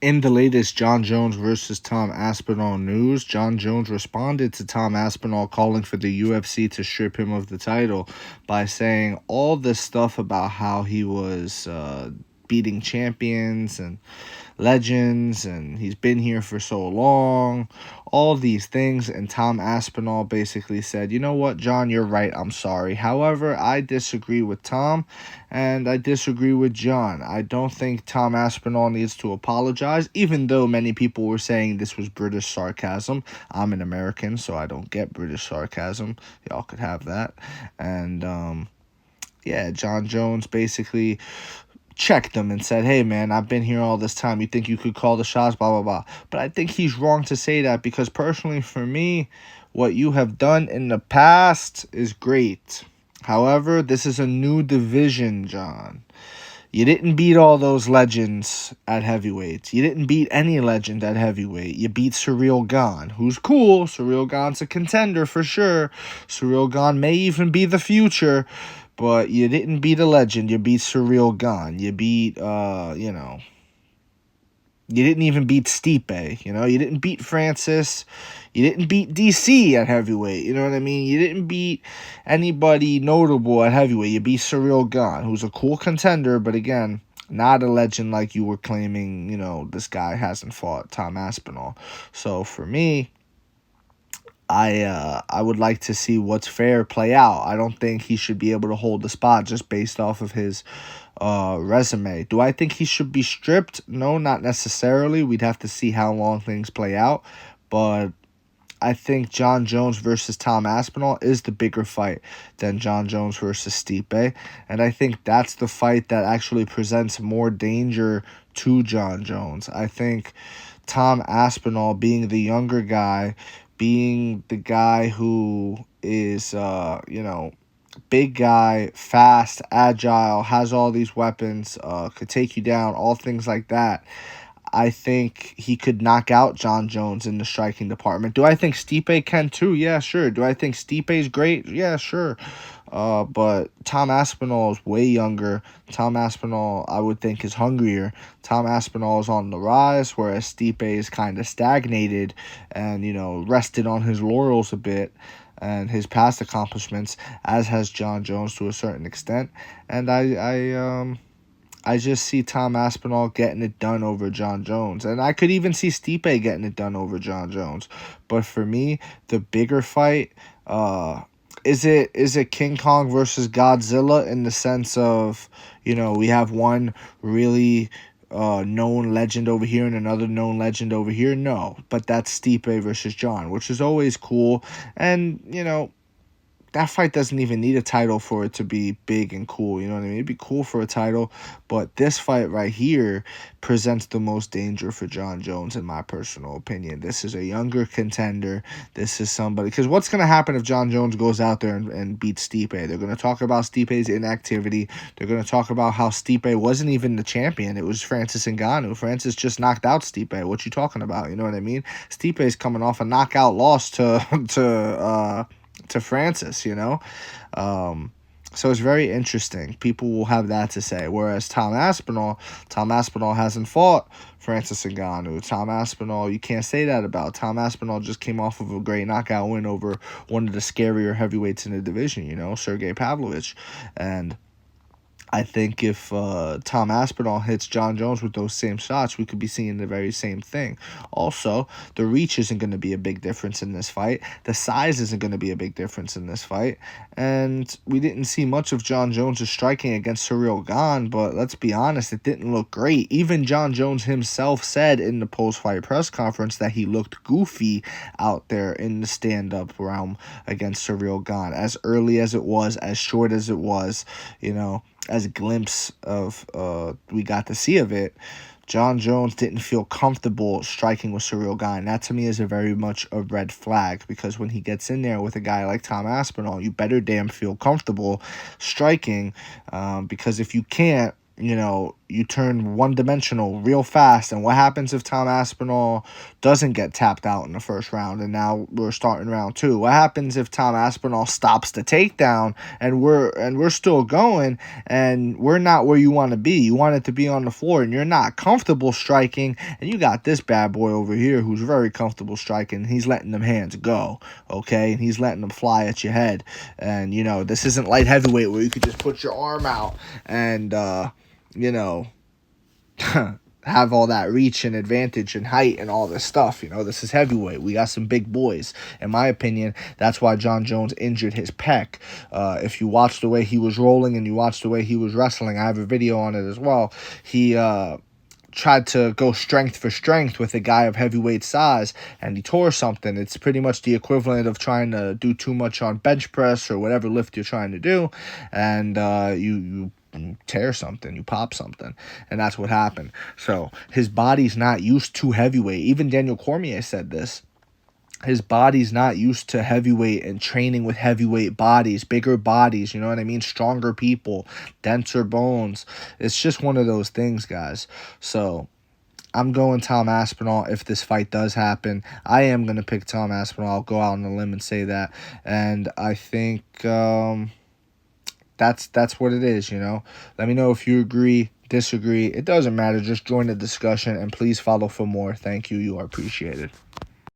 In the latest John Jones versus Tom Aspinall news, John Jones responded to Tom Aspinall calling for the UFC to strip him of the title by saying all this stuff about how he was beating champions and legends and he's been here for so long, all these things. And Tom Aspinall basically said, you know what, John, you're right, I'm sorry. However, I disagree with Tom and I disagree with John. I don't think Tom Aspinall needs to apologize, even though many people were saying this was British sarcasm. I'm an American, so I don't get British sarcasm. Y'all could have that. And yeah, John Jones basically checked them and said, hey, man, I've been here all this time. You think you could call the shots, blah, blah, blah. But I think he's wrong to say that because personally, for me, what you have done in the past is great. However, this is a new division, John. You didn't beat all those legends at heavyweight. You didn't beat any legend at heavyweight. You beat Surreal Gone, who's cool. Surreal Gone's a contender for sure. Surreal Gone may even be the future. But you didn't beat a legend. You beat Surreal Gone. You beat, you didn't even beat Stipe. You didn't beat Francis. You didn't beat DC at heavyweight. You know what I mean? You didn't beat anybody notable at heavyweight. You beat Surreal Gone, who's a cool contender, but again, not a legend like you were claiming, this guy hasn't fought Tom Aspinall. So for me, I would like to see what's fair play out. I don't think he should be able to hold the spot just based off of his resume. Do I think he should be stripped? No, not necessarily. We'd have to see how long things play out. But I think John Jones versus Tom Aspinall is the bigger fight than John Jones versus Stipe. And I think that's the fight that actually presents more danger to John Jones. I think Tom Aspinall, being the younger guy, being the guy who is, big guy, fast, agile, has all these weapons, could take you down, all things like that. I think he could knock out John Jones in the striking department. Do I think Stipe can too? Yeah, sure. Do I think Stipe's great? Yeah, sure. But Tom Aspinall is way younger. Tom Aspinall, I would think, is hungrier. Tom Aspinall is on the rise, whereas Stipe is kind of stagnated and, rested on his laurels a bit and his past accomplishments, as has John Jones to a certain extent. And I just see Tom Aspinall getting it done over John Jones. And I could even see Stipe getting it done over John Jones. But for me, the bigger fight, is it King Kong versus Godzilla in the sense of, we have one really known legend over here and another known legend over here? No. But that's Stipe versus John, which is always cool. And, that fight doesn't even need a title for it to be big and cool. You know what I mean? It'd be cool for a title, but this fight right here presents the most danger for John Jones, in my personal opinion. This is a younger contender. This is somebody, because what's going to happen if John Jones goes out there and beats Stipe? They're going to talk about Stipe's inactivity. They're going to talk about how Stipe wasn't even the champion. It was Francis Ngannou. Francis just knocked out Stipe. What you talking about? You know what I mean? Stipe's coming off a knockout loss to Francis, so it's very interesting. People will have that to say. Whereas Tom Aspinall hasn't fought Francis Ngannou. Tom Aspinall, you can't say that about. Tom Aspinall just came off of a great knockout win over one of the scarier heavyweights in the division, Sergey Pavlovich. And I think if Tom Aspinall hits John Jones with those same shots, we could be seeing the very same thing. Also, the reach isn't going to be a big difference in this fight. The size isn't going to be a big difference in this fight. And we didn't see much of John Jones' striking against Surreal Gone, but let's be honest, it didn't look great. Even John Jones himself said in the post-fight press conference that he looked goofy out there in the stand-up realm against Surreal Gone. As early as it was, as short as it was, as a glimpse of we got to see of it, John Jones didn't feel comfortable striking with Surreal Gone. That to me is a very much a red flag, because when he gets in there with a guy like Tom Aspinall, you better damn feel comfortable striking, because if you can't, you turn one-dimensional real fast. And what happens if Tom Aspinall doesn't get tapped out in the first round and now we're starting round 2? What happens if Tom Aspinall stops the takedown and we're still going and we're not where you want to be? You want it to be on the floor and you're not comfortable striking, and you got this bad boy over here who's very comfortable striking. He's letting them hands go, okay? And he's letting them fly at your head. And, you know, this isn't light heavyweight where you could just put your arm out and, you know, have all that reach and advantage and height and all this stuff. You know, this is heavyweight. We got some big boys. In my opinion, that's why John Jones injured his pec. If you watch the way he was rolling and you watch the way he was wrestling, I have a video on it as well. He tried to go strength for strength with a guy of heavyweight size, and he tore something. It's pretty much the equivalent of trying to do too much on bench press or whatever lift you're trying to do, and you tear something, you pop something, and that's what happened. So his body's not used to heavyweight. Even Daniel Cormier said this. His body's not used to heavyweight and training with heavyweight bodies, bigger bodies, you know what I mean? Stronger people, denser bones. It's just one of those things, guys. So I'm going Tom Aspinall if this fight does happen. I am going to pick Tom Aspinall. I'll go out on a limb and say that. And I think that's what it is, you know. Let me know if you agree, disagree. It doesn't matter. Just join the discussion, and please follow for more. Thank you. You are appreciated.